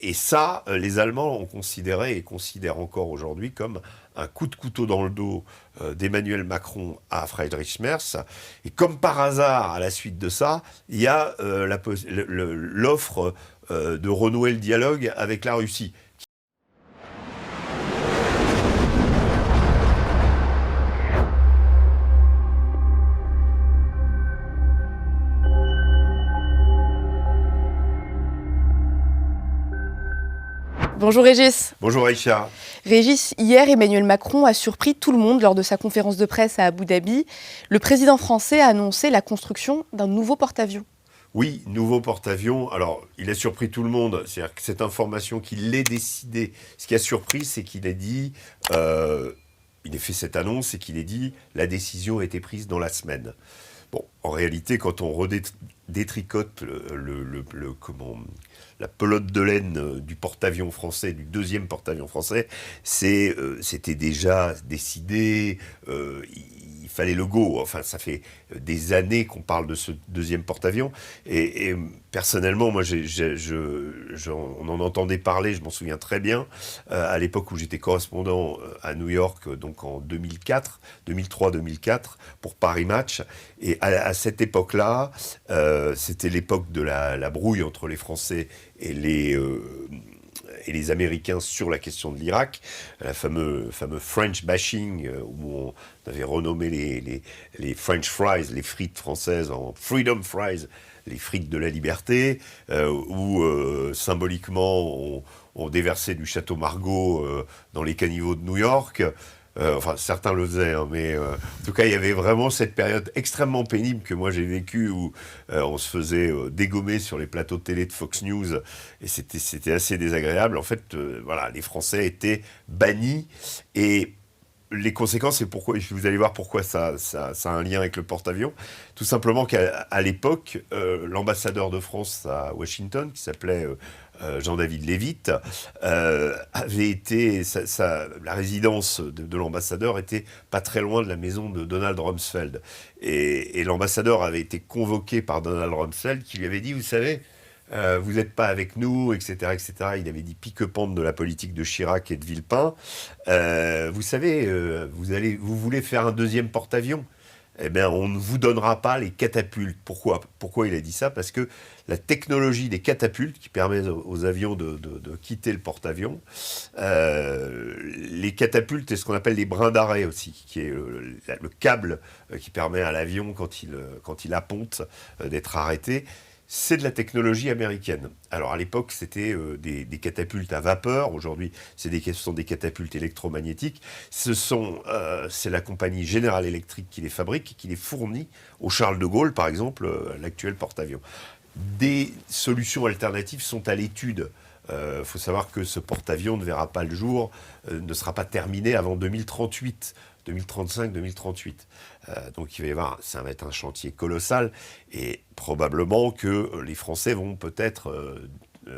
Et ça, les Allemands ont considéré et considèrent encore aujourd'hui comme un coup de couteau dans le dos d'Emmanuel Macron à Friedrich Merz. Et comme par hasard, à la suite de ça, il y a l'offre de renouer le dialogue avec la Russie. Bonjour Régis. Bonjour Aïcha. Régis, hier Emmanuel Macron a surpris tout le monde lors de sa conférence de presse à Abu Dhabi. Le président français a annoncé la construction d'un nouveau porte-avions. Oui, nouveau porte-avions. Alors, il a surpris tout le monde. C'est-à-dire que cette information qu'il l'ait décidé, ce qui a surpris, c'est qu'il a dit, il a fait cette annonce et qu'il a dit, la décision a été prise dans la semaine. Bon, en réalité, quand on redétricote la pelote de laine du porte-avions français, du deuxième porte-avions français, c'était déjà décidé, il fallait le go. Enfin, ça fait des années qu'on parle de ce deuxième porte-avions. Et personnellement, moi, on en entendait parler, je m'en souviens très bien, à l'époque où j'étais correspondant à New York, donc en 2003-2004, pour Paris Match. Et à cette époque-là, c'était l'époque de la brouille entre les Français et les Américains sur la question de l'Irak, la fameux French bashing, où on avait renommé les French fries, les frites françaises, en Freedom Fries, les frites de la liberté, où symboliquement on déversait du Château Margaux dans les caniveaux de New York. Enfin, certains le faisaient, hein, mais en tout cas, il y avait vraiment cette période extrêmement pénible que moi j'ai vécue où on se faisait dégommer sur les plateaux de télé de Fox News et c'était assez désagréable. En fait, voilà, les Français étaient bannis et les conséquences, et pourquoi, vous allez voir pourquoi ça a un lien avec le porte-avions. Tout simplement qu'à l'époque, l'ambassadeur de France à Washington, qui s'appelait Jean-David Lévite, avait été, la résidence de l'ambassadeur était pas très loin de la maison de Donald Rumsfeld. Et l'ambassadeur avait été convoqué par Donald Rumsfeld, qui lui avait dit, vous savez, vous n'êtes pas avec nous, etc., etc. Il avait dit pique-pente de la politique de Chirac et de Villepin. Vous savez, vous voulez faire un deuxième porte-avions ? Eh bien, on ne vous donnera pas les catapultes. Pourquoi il a dit ça ? Parce que la technologie des catapultes, qui permet aux avions de quitter le porte-avions, les catapultes, c'est ce qu'on appelle les brins d'arrêt aussi, qui est le câble qui permet à l'avion, quand il aponte, d'être arrêté. C'est de la technologie américaine. Alors à l'époque, c'était des catapultes à vapeur. Aujourd'hui, ce sont des catapultes électromagnétiques. C'est la compagnie General Electric qui les fabrique et qui les fournit au Charles de Gaulle, par exemple, l'actuel porte-avions. Des solutions alternatives sont à l'étude. Faut savoir que ce porte-avions ne verra pas le jour, ne sera pas terminé avant 2038. 2035-2038. Donc ça va être un chantier colossal et probablement que les Français vont peut-être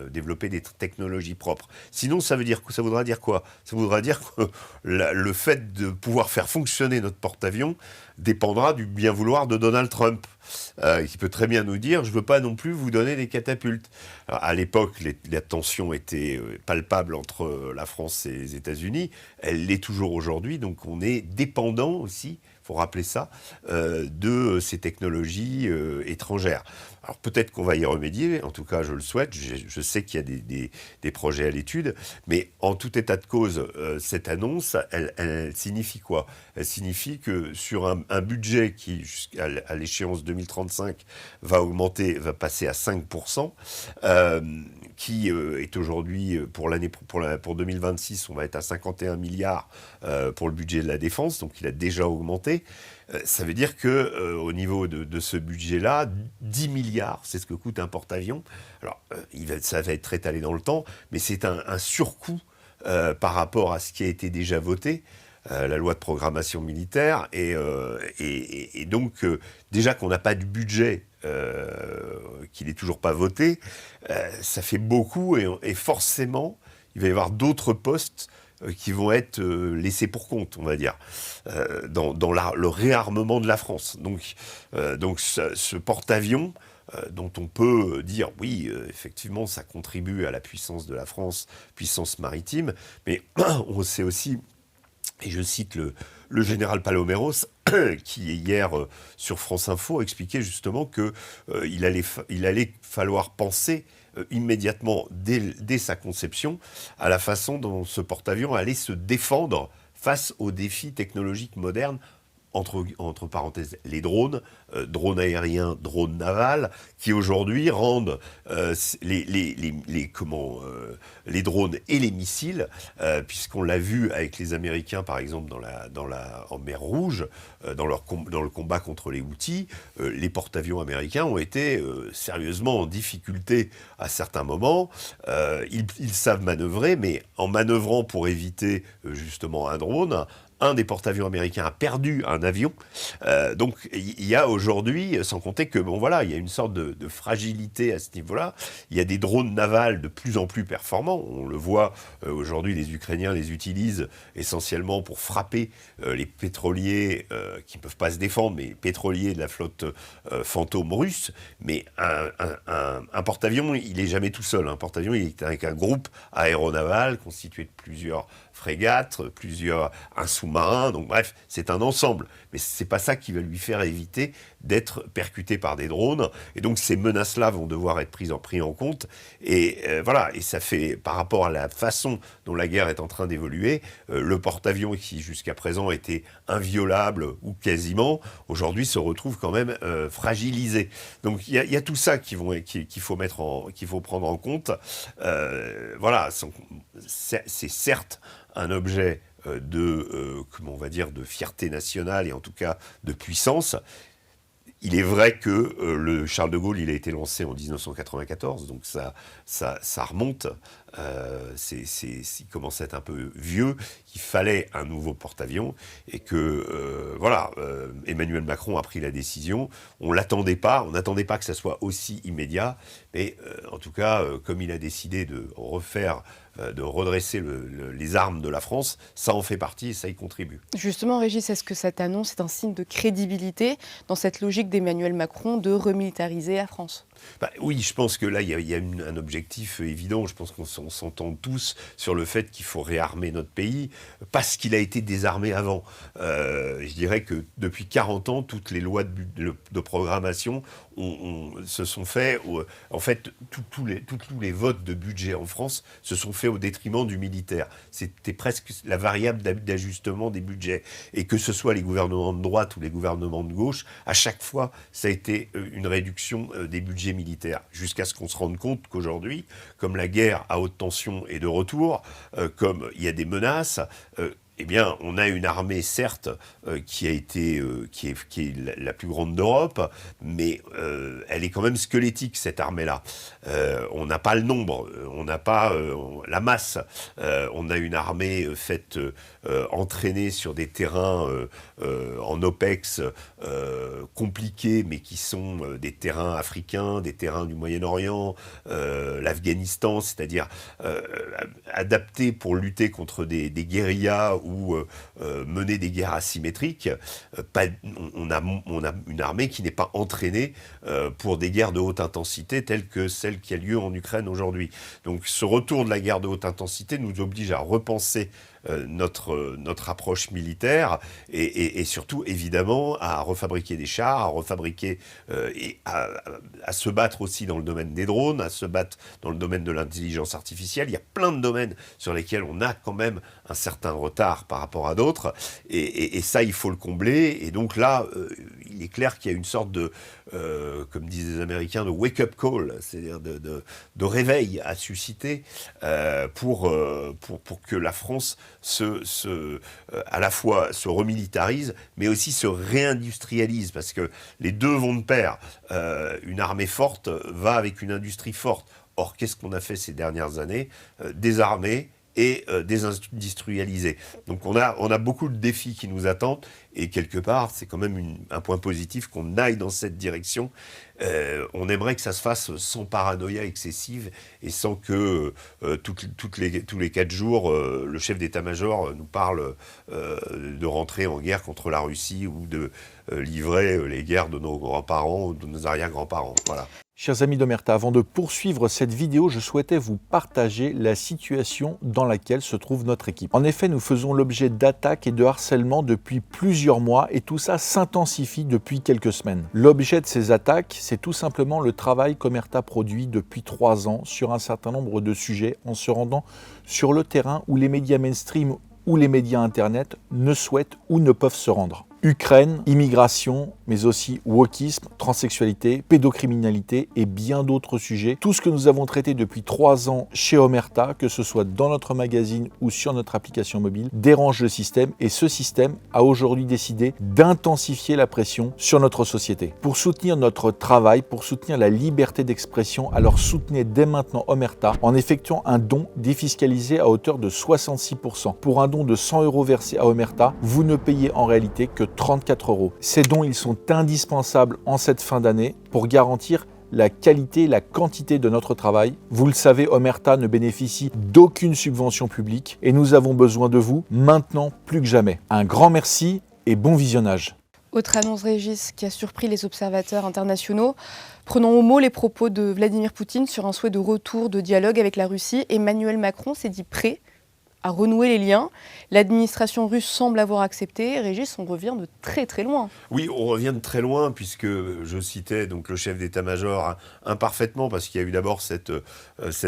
développer des technologies propres. Sinon, ça voudra dire quoi ? Ça voudra dire que le fait de pouvoir faire fonctionner notre porte-avions dépendra du bien vouloir de Donald Trump, qui peut très bien nous dire « je ne veux pas non plus vous donner des catapultes ». À l'époque, la tension était palpable entre la France et les États-Unis. Elle l'est toujours aujourd'hui, donc on est dépendant aussi, il faut rappeler ça, de ces technologies étrangères. Alors peut-être qu'on va y remédier, en tout cas je le souhaite, je sais qu'il y a des projets à l'étude, mais en tout état de cause, cette annonce, elle signifie quoi ? Elle signifie que sur un budget qui, jusqu'à l'échéance 2035, va passer à 5%, qui est aujourd'hui, pour 2026, on va être à 51 milliards pour le budget de la défense, donc il a déjà augmenté. Ça veut dire que au niveau de ce budget-là, 10 milliards, c'est ce que coûte un porte-avions. Alors, ça va être étalé dans le temps, mais c'est un surcoût par rapport à ce qui a été déjà voté, la loi de programmation militaire, et donc déjà qu'on n'a pas de budget, qu'il n'est toujours pas voté, ça fait beaucoup, et forcément, il va y avoir d'autres postes qui vont être laissés pour compte, on va dire, dans le réarmement de la France. Donc ce porte-avions dont on peut dire, oui, effectivement, ça contribue à la puissance de la France, puissance maritime, mais on sait aussi, et je cite le général Paloméros, qui hier sur France Info expliquait justement qu'il allait falloir penser immédiatement, dès sa conception, à la façon dont ce porte-avions allait se défendre face aux défis technologiques modernes, entre parenthèses, les drones, drones aériens, drones navals, qui aujourd'hui rendent les drones et les missiles, puisqu'on l'a vu avec les Américains, par exemple, en mer Rouge, dans le combat contre les Houthis, les porte-avions américains ont été sérieusement en difficulté à certains moments. Ils savent manœuvrer, mais en manœuvrant pour éviter justement un drone, un des porte-avions américains a perdu un avion. Donc il y a aujourd'hui, sans compter que il y a une sorte de fragilité à ce niveau-là. Il y a des drones navals de plus en plus performants. On le voit aujourd'hui, les Ukrainiens les utilisent essentiellement pour frapper les pétroliers qui ne peuvent pas se défendre, mais les pétroliers de la flotte fantôme russe. Mais un porte-avions, il n'est jamais tout seul. Un porte-avions, il est avec un groupe aéronaval constitué de plusieurs frégates, un sous-marin, donc bref, c'est un ensemble. Mais c'est pas ça qui va lui faire éviter d'être percuté par des drones. Et donc ces menaces-là vont devoir être prises en compte. Et et ça fait, par rapport à la façon dont la guerre est en train d'évoluer, le porte-avions qui jusqu'à présent était inviolable ou quasiment, aujourd'hui se retrouve quand même fragilisé. Donc il y a tout ça qu'il faut prendre en compte. C'est certes un objet de fierté nationale et en tout cas de puissance. Il est vrai que le Charles de Gaulle, il a été lancé en 1994, donc ça remonte. Il commence à être un peu vieux, qu'il fallait un nouveau porte-avions et que Emmanuel Macron a pris la décision. On n'attendait pas que ça soit aussi immédiat, mais en tout cas, comme il a décidé de redresser les armes de la France, ça en fait partie et ça y contribue. Justement, Régis, est-ce que cette annonce est un signe de crédibilité dans cette logique d'Emmanuel Macron de remilitariser la France ? Oui, je pense que là, il y a un objectif évident. Je pense qu'on s'entend tous sur le fait qu'il faut réarmer notre pays parce qu'il a été désarmé avant. Je dirais que depuis 40 ans, toutes les lois de programmation se sont faits. En fait, tous les votes de budget en France se sont faits au détriment du militaire. C'était presque la variable d'ajustement des budgets. Et que ce soit les gouvernements de droite ou les gouvernements de gauche, à chaque fois, ça a été une réduction des budgets militaires, jusqu'à ce qu'on se rende compte qu'aujourd'hui, comme la guerre à haute tension est de retour, comme il y a des menaces, on a une armée, certes, qui est la plus grande d'Europe, mais elle est quand même squelettique, cette armée-là. On n'a pas le nombre, on n'a pas la masse. On a une armée entraînée sur des terrains en OPEX compliqués, mais qui sont des terrains africains, des terrains du Moyen-Orient, l'Afghanistan, c'est-à-dire adaptés pour lutter contre des guérillas ou mener des guerres asymétriques. On a une armée qui n'est pas entraînée pour des guerres de haute intensité telles que celle qui a lieu en Ukraine aujourd'hui. Donc ce retour de la guerre de haute intensité nous oblige à repenser notre approche militaire et surtout évidemment à refabriquer des chars, à refabriquer et à se battre aussi dans le domaine des drones, à se battre dans le domaine de l'intelligence artificielle. Il y a plein de domaines sur lesquels on a quand même un certain retard par rapport à d'autres et ça il faut le combler. Et donc là il est clair qu'il y a une sorte de comme disent les Américains, de wake-up call, c'est-à-dire de réveil à susciter pour que la France à la fois se remilitarise, mais aussi se réindustrialise, parce que les deux vont de pair. Une armée forte va avec une industrie forte. Or, qu'est-ce qu'on a fait ces dernières années ? Désarmer et désindustrialisée. Donc on a beaucoup de défis qui nous attendent, et quelque part, c'est quand même un point positif qu'on aille dans cette direction. On aimerait que ça se fasse sans paranoïa excessive et sans que tous les 4 jours, le chef d'état-major nous parle de rentrer en guerre contre la Russie ou de livrer les guerres de nos grands-parents ou de nos arrière-grands-parents. Voilà. Chers amis d'Omerta, avant de poursuivre cette vidéo, je souhaitais vous partager la situation dans laquelle se trouve notre équipe. En effet, nous faisons l'objet d'attaques et de harcèlement depuis plusieurs mois et tout ça s'intensifie depuis quelques semaines. L'objet de ces attaques, c'est tout simplement le travail qu'Omerta produit depuis 3 ans sur un certain nombre de sujets en se rendant sur le terrain où les médias mainstream ou les médias internet ne souhaitent ou ne peuvent se rendre. Ukraine, immigration, mais aussi wokisme, transsexualité, pédocriminalité et bien d'autres sujets. Tout ce que nous avons traité depuis 3 ans chez Omerta, que ce soit dans notre magazine ou sur notre application mobile, dérange le système et ce système a aujourd'hui décidé d'intensifier la pression sur notre société. Pour soutenir notre travail, pour soutenir la liberté d'expression, alors soutenez dès maintenant Omerta en effectuant un don défiscalisé à hauteur de 66%. Pour un don de 100 € versé à Omerta, vous ne payez en réalité que 34 €. Ces dons, ils sont indispensables en cette fin d'année pour garantir la qualité, la quantité de notre travail. Vous le savez, Omerta ne bénéficie d'aucune subvention publique et nous avons besoin de vous maintenant plus que jamais. Un grand merci et bon visionnage. Autre annonce, Régis, qui a surpris les observateurs internationaux. Prenant au mot les propos de Vladimir Poutine sur un souhait de retour de dialogue avec la Russie, Emmanuel Macron s'est dit prêt à renouer les liens. L'administration russe semble avoir accepté. Régis, on revient de très très loin. Oui, on revient de très loin, puisque je citais donc le chef d'état-major imparfaitement, parce qu'il y a eu d'abord cette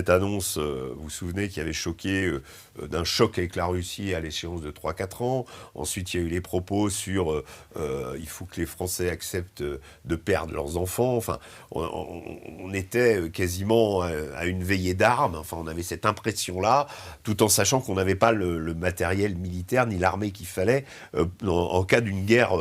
annonce, vous vous souvenez, qui avait choqué d'un choc avec la Russie à l'échéance de 3-4 ans. Ensuite, il y a eu les propos sur il faut que les Français acceptent de perdre leurs enfants. Enfin, on était quasiment à une veillée d'armes. Enfin, on avait cette impression-là, tout en sachant qu'on n'avait pas le matériel militaire ni l'armée qu'il fallait en cas d'une guerre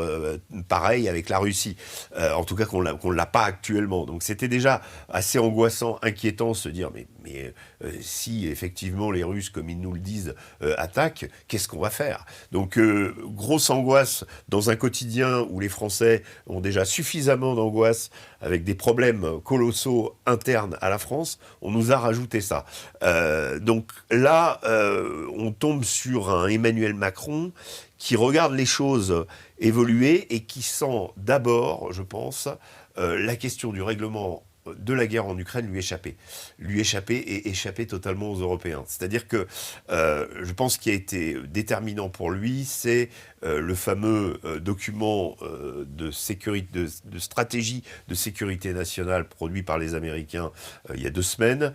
pareille avec la Russie. En tout cas, qu'on l'a pas actuellement. Donc c'était déjà assez angoissant, inquiétant, se dire mais si effectivement les Russes, comme ils nous le disent, attaquent, qu'est-ce qu'on va faire? Donc grosse angoisse dans un quotidien où les Français ont déjà suffisamment d'angoisse avec des problèmes colossaux internes à la France, on nous a rajouté ça. Donc là, on tombe sur un Emmanuel Macron qui regarde les choses évoluer et qui sent d'abord, je pense, la question du règlement de la guerre en Ukraine lui échapper et échapper totalement aux Européens. C'est-à-dire que je pense qu'il a été déterminant pour lui, c'est le fameux document de stratégie de sécurité nationale produit par les Américains il y a 2 semaines,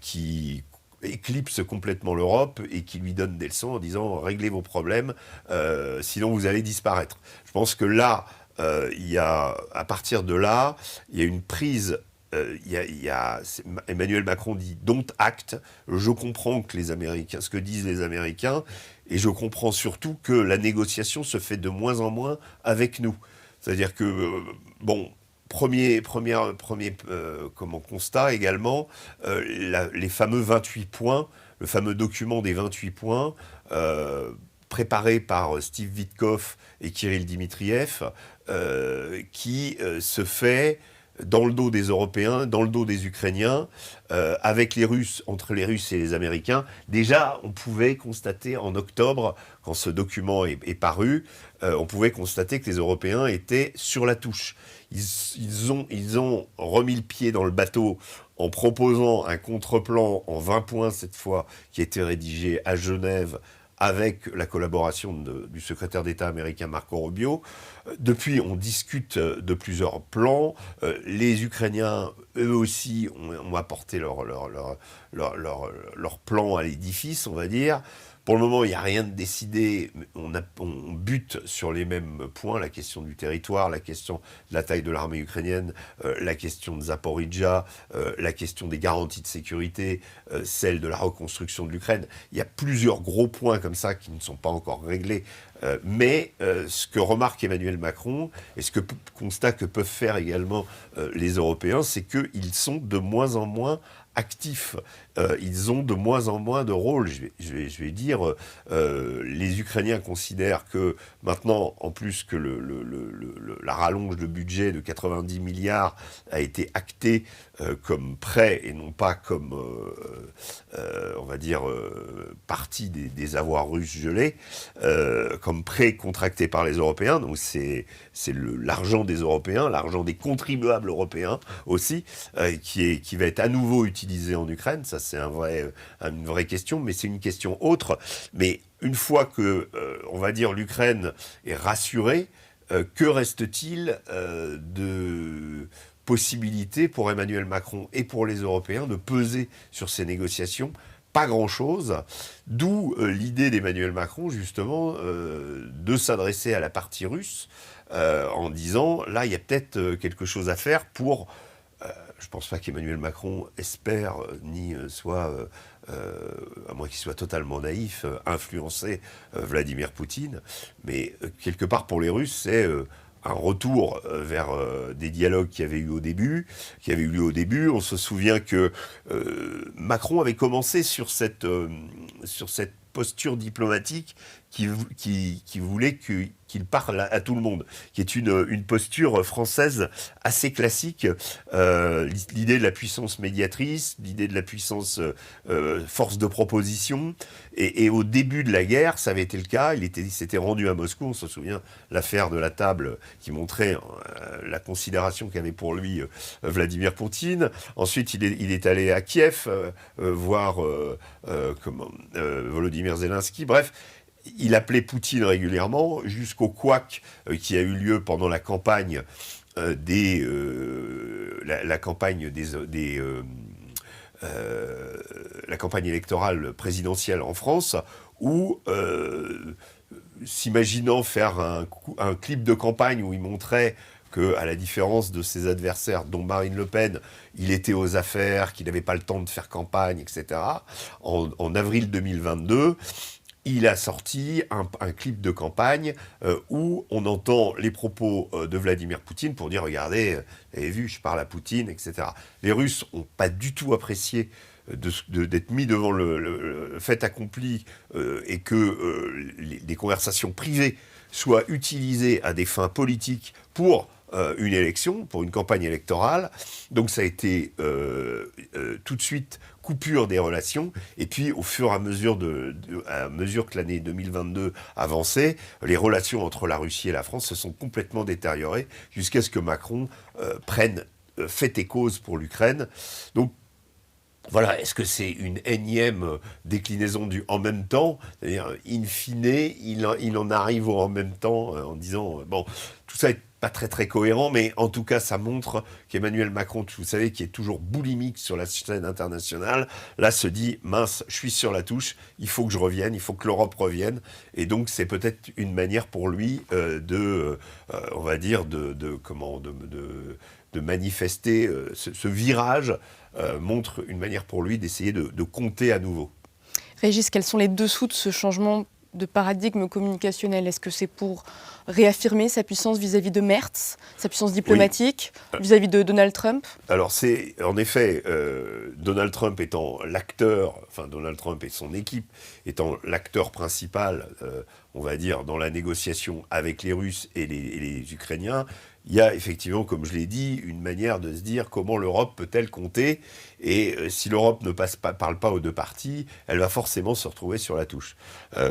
qui éclipse complètement l'Europe et qui lui donne des leçons en disant « réglez vos problèmes, sinon vous allez disparaître ». Je pense que là, à partir de là, il y a une prise. Emmanuel Macron dit don't act. Je comprends que ce que disent les Américains, et je comprends surtout que la négociation se fait de moins en moins avec nous. C'est-à-dire que premier constat également, les fameux 28 points, le fameux document des 28 points. Préparé par Steve Witkoff et Kirill Dmitriev, qui se fait dans le dos des Européens, dans le dos des Ukrainiens, avec les Russes, entre les Russes et les Américains. Déjà, on pouvait constater en octobre, quand ce document est paru, on pouvait constater que les Européens étaient sur la touche. Ils ont remis le pied dans le bateau en proposant un contre-plan en 20 points cette fois, qui a été rédigé à Genève, avec la collaboration du secrétaire d'État américain Marco Rubio. Depuis, on discute de plusieurs plans. Les Ukrainiens, eux aussi, ont apporté leur plan à l'édifice, on va dire. Pour le moment, il n'y a rien de décidé. On bute sur les mêmes points, la question du territoire, la question de la taille de l'armée ukrainienne, la question de Zaporijjia, la question des garanties de sécurité, celle de la reconstruction de l'Ukraine. Il y a plusieurs gros points comme ça qui ne sont pas encore réglés. Mais ce que remarque Emmanuel Macron, et ce que constat que peuvent faire également les Européens, c'est qu'ils sont de moins en moins actifs, ils ont de moins en moins de rôle. Je vais dire, les Ukrainiens considèrent que maintenant, en plus que la rallonge de budget de 90 milliards a été actée comme prêt et non pas comme, on va dire, partie des avoirs russes gelés, comme prêt contracté par les Européens. Donc c'est l'argent des Européens, l'argent des contribuables européens aussi, qui va être à nouveau utilisé en Ukraine. Ça, c'est une vraie question, mais c'est une question autre. Mais une fois que, on va dire, l'Ukraine est rassurée, que reste-t-il de possibilités pour Emmanuel Macron et pour les Européens de peser sur ces négociations? Pas grand-chose, d'où l'idée d'Emmanuel Macron, justement, de s'adresser à la partie russe en disant, là, il y a peut-être quelque chose à faire pour... je ne pense pas qu'Emmanuel Macron espère, ni soit, à moins qu'il soit totalement naïf, influencer Vladimir Poutine, mais quelque part pour les Russes, c'est... un retour vers des dialogues qui avaient eu au début, On se souvient que Macron avait commencé sur cette posture diplomatique qui voulait qu'il parle à tout le monde, qui est une posture française assez classique. L'idée de la puissance médiatrice, l'idée de la puissance force de proposition. Et au début de la guerre, ça avait été le cas. Il s'était rendu à Moscou, on se souvient, l'affaire de la table qui montrait la considération qu'avait pour lui Vladimir Poutine. Ensuite, il est allé à Kiev voir Volodymyr Zelensky. Bref, il appelait Poutine régulièrement, jusqu'au couac qui a eu lieu pendant la campagne la campagne électorale présidentielle en France, où, s'imaginant faire un clip de campagne où il montrait qu'à la différence de ses adversaires, dont Marine Le Pen, il était aux affaires, qu'il n'avait pas le temps de faire campagne, etc., en avril 2022, il a sorti un clip de campagne où on entend les propos de Vladimir Poutine pour dire « Regardez, vous avez vu, je parle à Poutine, etc. » Les Russes n'ont pas du tout apprécié d'être mis devant le fait accompli et que des conversations privées soient utilisées à des fins politiques pour une élection, pour une campagne électorale. Donc ça a été tout de suite coupure des relations, et puis au fur et à mesure que l'année 2022 avançait, les relations entre la Russie et la France se sont complètement détériorées, jusqu'à ce que Macron prenne fait et cause pour l'Ukraine. Donc voilà, est-ce que c'est une énième déclinaison du « en même temps », c'est-à-dire, in fine, il en arrive au « en même temps » en disant, bon, tout ça est pas très très cohérent, mais en tout cas, ça montre qu'Emmanuel Macron, vous savez, qui est toujours boulimique sur la scène internationale, là se dit, mince, je suis sur la touche, il faut que je revienne, il faut que l'Europe revienne, et donc c'est peut-être une manière pour lui on va dire, de manifester ce virage, montre une manière pour lui d'essayer de compter à nouveau. Régis, quels sont les dessous de ce changement de paradigme communicationnel? Est-ce que c'est pour réaffirmer sa puissance vis-à-vis de Merz, sa puissance diplomatique, vis-à-vis de Donald Trump? Alors c'est, en effet, Donald Trump étant l'acteur, enfin Donald Trump et son équipe étant l'acteur principal, on va dire, dans la négociation avec les Russes et les Ukrainiens, il y a effectivement, comme je l'ai dit, une manière de se dire comment l'Europe peut-elle compter, et si l'Europe ne parle pas aux deux parties, elle va forcément se retrouver sur la touche.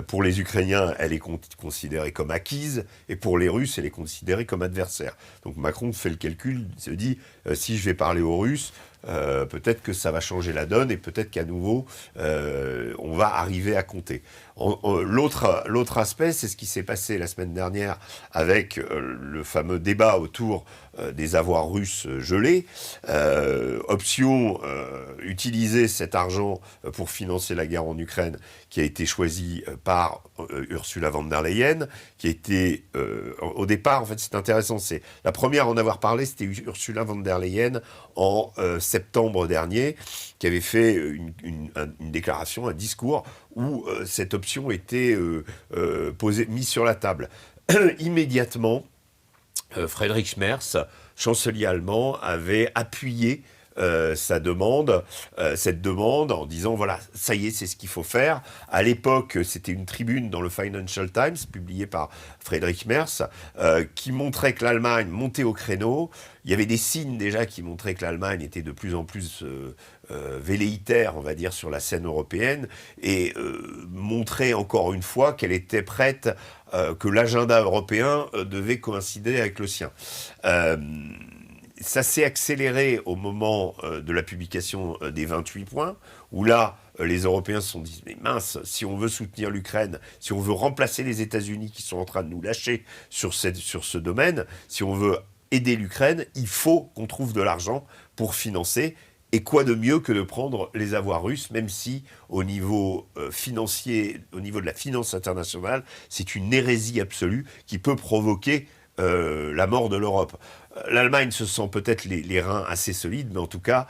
Pour les Ukrainiens, elle est considérée comme acquise, et pour les Russes, elle est considérée comme adversaire. Donc Macron fait le calcul, se dit, si je vais parler aux Russes, peut-être que ça va changer la donne, et peut-être qu'à nouveau, on va arriver à compter. L'autre aspect, c'est ce qui s'est passé la semaine dernière avec le fameux débat autour des avoirs russes gelés. Option, utiliser cet argent pour financer la guerre en Ukraine, qui a été choisi par Ursula von der Leyen, qui a été, au départ, en fait c'est intéressant, c'est la première à en avoir parlé, c'était Ursula von der Leyen en septembre dernier, qui avait fait une déclaration, un discours, où cette option était mise sur la table. Immédiatement, Friedrich Merz, chancelier allemand, avait appuyé cette demande en disant voilà, ça y est, c'est ce qu'il faut faire. À l'époque, c'était une tribune dans le Financial Times, publiée par Friedrich Merz, qui montrait que l'Allemagne montait au créneau. Il y avait des signes déjà qui montraient que l'Allemagne était de plus en plus velléitaire, on va dire, sur la scène européenne, et montrait encore une fois qu'elle était prête, que l'agenda européen devait coïncider avec le sien. Ça s'est accéléré au moment de la publication des 28 points, où là, les Européens se sont dit, mais mince, si on veut soutenir l'Ukraine, si on veut remplacer les États-Unis qui sont en train de nous lâcher sur ce domaine, si on veut aider l'Ukraine, il faut qu'on trouve de l'argent pour financer. Et quoi de mieux que de prendre les avoirs russes, même si au niveau financier, au niveau de la finance internationale, c'est une hérésie absolue qui peut provoquer la mort de l'Europe. L'Allemagne se sent peut-être les reins assez solides, mais en tout cas,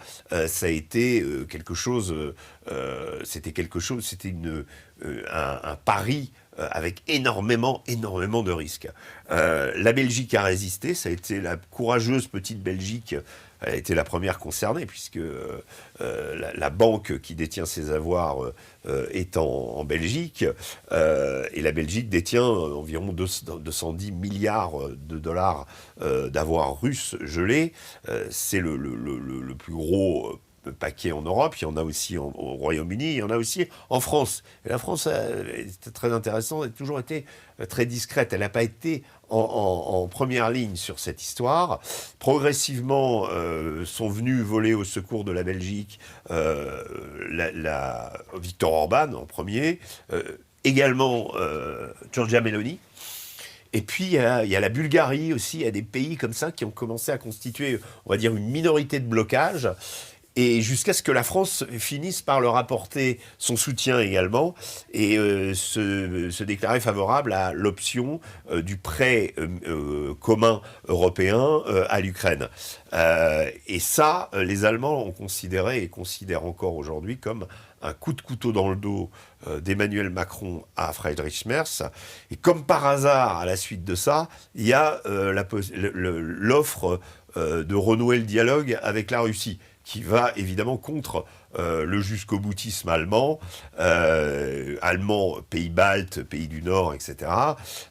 ça a été quelque chose. C'était un pari avec énormément de risques. La Belgique a résisté, ça a été la courageuse petite Belgique. Elle a été la première concernée, puisque la banque qui détient ses avoirs est en Belgique, et la Belgique détient environ 210 milliards de dollars d'avoirs russes gelés. C'est le plus gros paquet en Europe, il y en a aussi au Royaume-Uni, il y en a aussi en France. Et la France, c'est très intéressant, elle a toujours été très discrète, elle n'a pas été en première ligne sur cette histoire. Progressivement, sont venus voler au secours de la Belgique Viktor Orban en premier, également Giorgia Meloni. Et puis, il y a la Bulgarie aussi, il y a des pays comme ça qui ont commencé à constituer, on va dire, une minorité de blocage. Et jusqu'à ce que la France finisse par leur apporter son soutien également et se déclarer favorable à l'option du prêt commun européen à l'Ukraine. Et ça, les Allemands ont considéré et considèrent encore aujourd'hui comme un coup de couteau dans le dos d'Emmanuel Macron à Friedrich Merz. Et comme par hasard, à la suite de ça, il y a l'offre de renouer le dialogue avec la Russie, qui va évidemment contre le jusqu'au-boutisme allemand, pays baltes, pays du Nord, etc.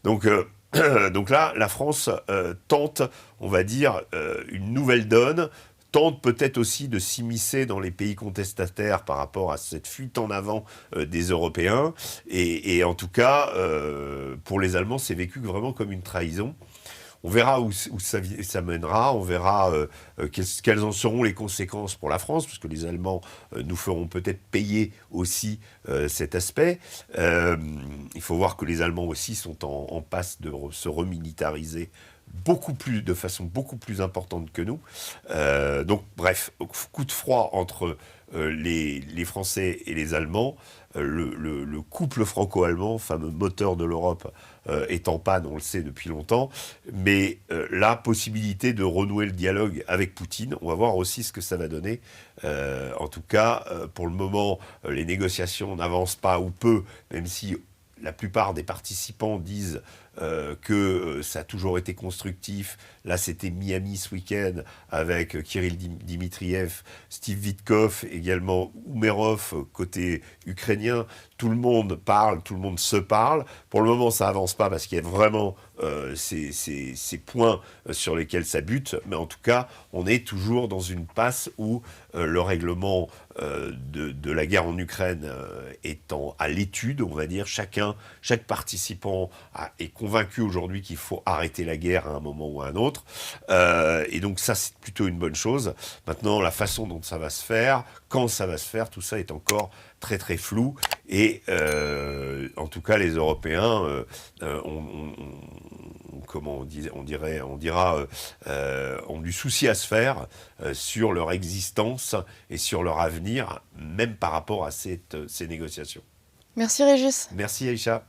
Donc là, la France tente, on va dire, une nouvelle donne, tente peut-être aussi de s'immiscer dans les pays contestataires par rapport à cette fuite en avant des Européens. Et en tout cas, pour les Allemands, c'est vécu vraiment comme une trahison. On verra où ça mènera, on verra quelles en seront les conséquences pour la France, parce que les Allemands nous feront peut-être payer aussi cet aspect. Il faut voir que les Allemands aussi sont en passe de se remilitariser de façon beaucoup plus importante que nous. Donc bref, coup de froid entre les Français et les Allemands. Le couple franco-allemand, fameux moteur de l'Europe, est en panne, on le sait depuis longtemps, mais la possibilité de renouer le dialogue avec Poutine, on va voir aussi ce que ça va donner. En tout cas, pour le moment, les négociations n'avancent pas ou peu, même si la plupart des participants disent que ça a toujours été constructif. Là, c'était Miami ce week-end avec Kirill Dmitriev, Steve Witkoff, également Umerov, côté ukrainien. Tout le monde parle, tout le monde se parle. Pour le moment, ça avance pas parce qu'il y a vraiment ces points sur lesquels ça bute. Mais en tout cas, on est toujours dans une passe où le règlement de la guerre en Ukraine étant à l'étude, on va dire, chaque participant est convaincu aujourd'hui qu'il faut arrêter la guerre à un moment ou à un autre. Et donc ça, c'est plutôt une bonne chose. Maintenant, la façon dont ça va se faire, quand ça va se faire, tout ça est encore très très flou. Et en tout cas, les Européens ont du souci à se faire sur leur existence et sur leur avenir, même par rapport à ces négociations. Merci Régis. Merci Aïcha.